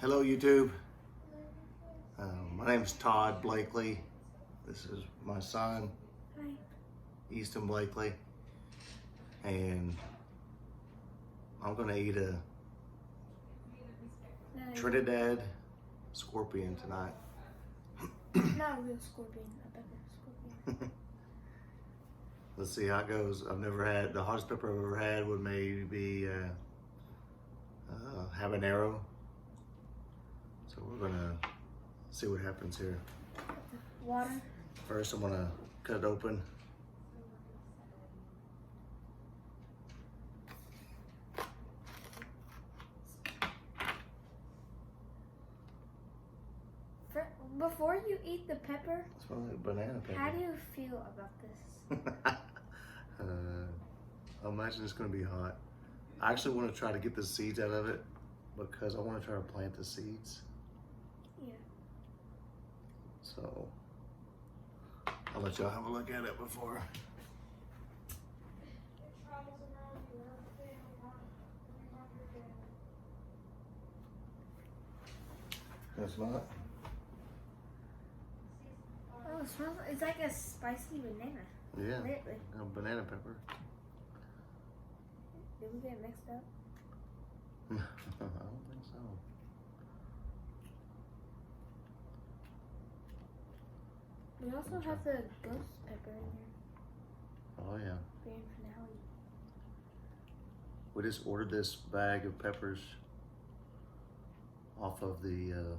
Hello YouTube. My name's Todd Blakely. This is my son, Hi. Easton Blakely, and I'm gonna eat a Trinidad Scorpion tonight. Not a real scorpion, a pepper scorpion. Let's see how it goes. I've never had, the hottest pepper I've ever had would maybe be habanero. So we're gonna see what happens here. Water. First, I'm gonna cut it open. Before you eat the pepper, It smells like banana pepper. how do you feel about this? I imagine it's gonna be hot. I actually want to try to get the seeds out of it because I want to try to plant the seeds. Yeah. So I'll let y'all have a look at it before. That's not. Oh, it smells. It's like a spicy banana. Yeah. Literally. A banana pepper. Did we get mixed up? I don't think so. We also have the ghost pepper in here. Oh yeah. Grand finale. We just ordered this bag of peppers off of the,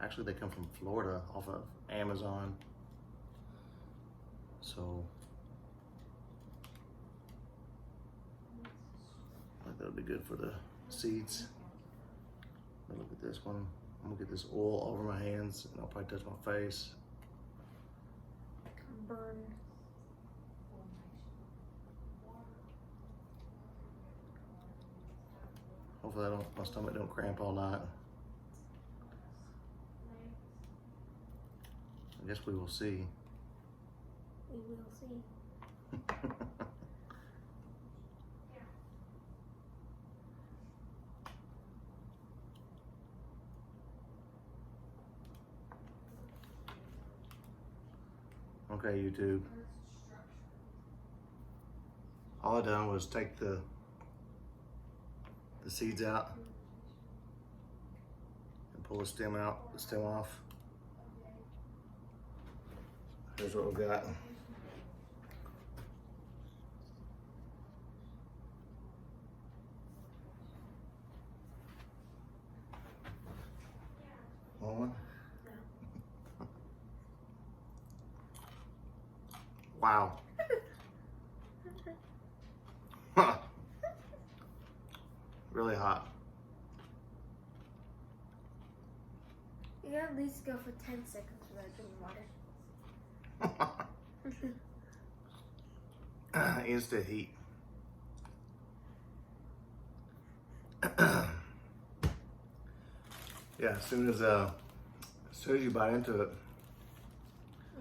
actually they come from Florida, off of Amazon. So, I think that'll be good for the seeds. But look at this one. I'm gonna get this oil all over my hands and I'll probably touch my face. Burn. Hopefully my stomach don't cramp all night. I guess we will see. We will see. Okay, YouTube. All I done was take the seeds out and pull the stem off. Here's what we got. One. Wow. Huh. Really hot. You gotta at least go for 10 seconds without drinking water. Instant heat. Yeah, as soon as you bite into it,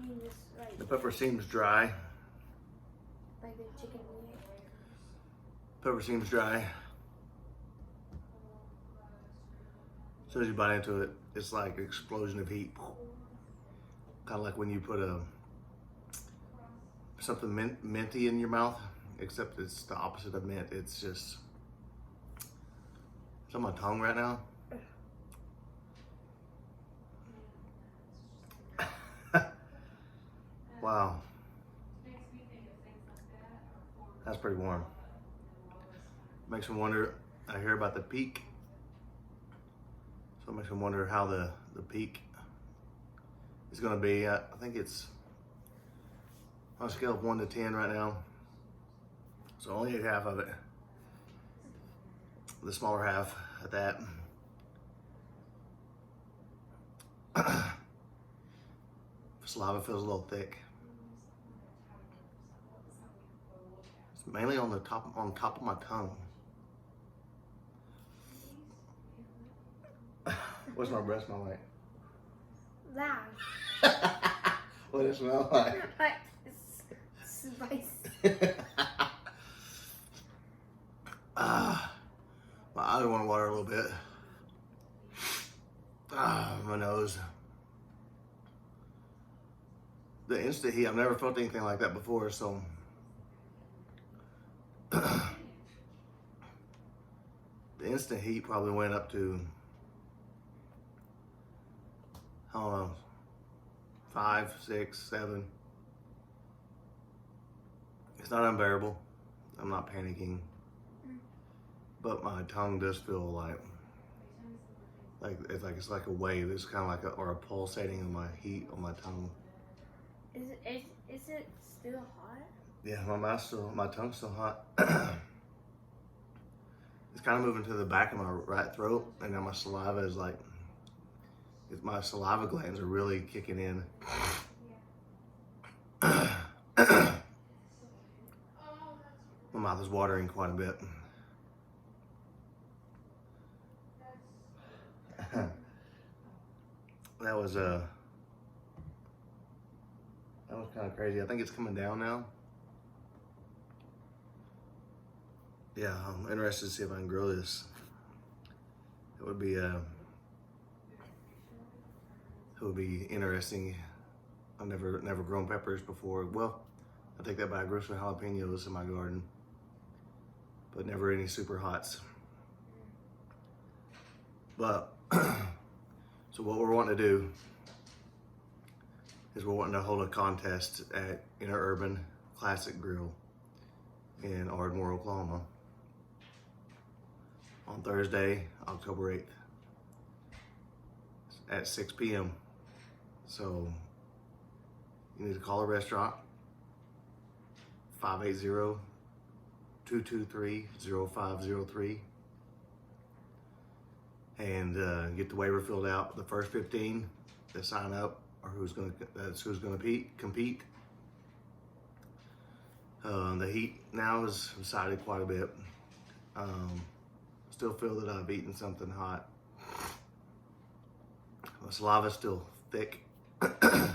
You just the pepper seems dry. like the chicken wing. Pepper seems dry. As soon as you bite into it, it's like an explosion of heat. Kind of like when you put something minty in your mouth, except it's the opposite of mint. It's just, it's on my tongue right now. Wow. That's pretty warm. Makes me wonder, I hear about the peak. So it makes me wonder how the peak is gonna be. I think it's on a scale of 1 to 10 right now. So I only ate half of it. The smaller half at that. Saliva feels a little thick. It's mainly on top of my tongue. What's my breath smell like? Loud. What does it smell like? Spicy. My eyes want to water a little bit. my nose. The instant heat, I've never felt anything like that before, so. The instant heat probably went up to, I don't know, 5, 6, 7. It's not unbearable. I'm not panicking. But my tongue does feel like it's like a wave. It's kind of like a pulsating on my heat on my tongue. Is it still hot? Yeah, my tongue's still hot. It's kind of moving to the back of my right throat, and now my saliva is like, my saliva glands are really kicking in. My mouth is watering quite a bit. That was kind of crazy. I think it's coming down now. Yeah, I'm interested to see if I can grow this. It would be interesting. I've never grown peppers before. Well, I take that back. I grew some jalapenos in my garden, but never any super hots. But so what we're wanting to do is we're wanting to hold a contest at Inner Urban Classic Grill in Ardmore, Oklahoma on Thursday, October 8th at 6 p.m. So you need to call a restaurant, 580-223-0503, and get the waiver filled out. The first 15 that sign up are who's gonna compete. The heat now has subsided quite a bit. Still feel that I've eaten something hot. My saliva's still thick. Kind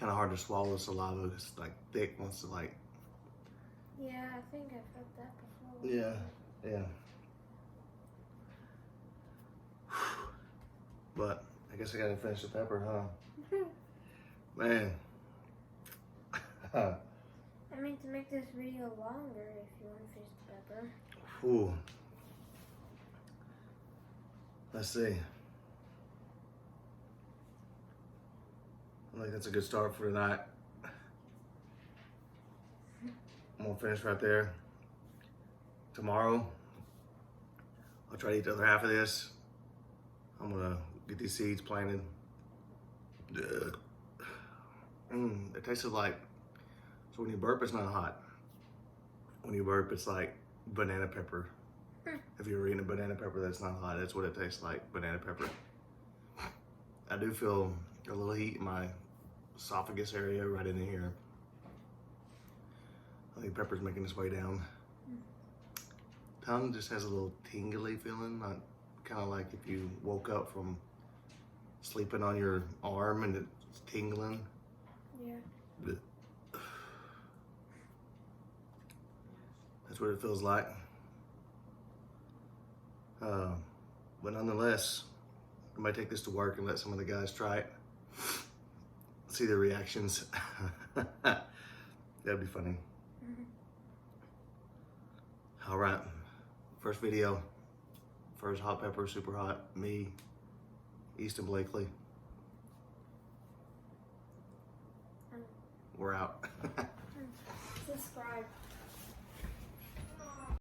of hard to swallow saliva. It's like thick once to like. Yeah, I think I've felt that before. Yeah. But I guess I gotta finish the pepper, huh? Man. I mean, to make this video longer, if you want to finish the pepper. Ooh. Let's see. I think that's a good start for tonight. I'm gonna finish right there. Tomorrow, I'll try to eat the other half of this. I'm gonna get these seeds planted. It tasted like, so when you burp, it's not hot. When you burp, it's like banana pepper. If you're eating a banana pepper that's not hot, that's what it tastes like, banana pepper. I do feel a little heat in my esophagus area right in here. I think pepper's making its way down. Tongue just has a little tingly feeling, kind of like if you woke up from sleeping on your arm and it's tingling. Yeah. That's what it feels like. But nonetheless, I might take this to work and let some of the guys try it. See their reactions. That'd be funny. All right, first video. First hot pepper, super hot. Me, Easton Blakely. We're out. Subscribe.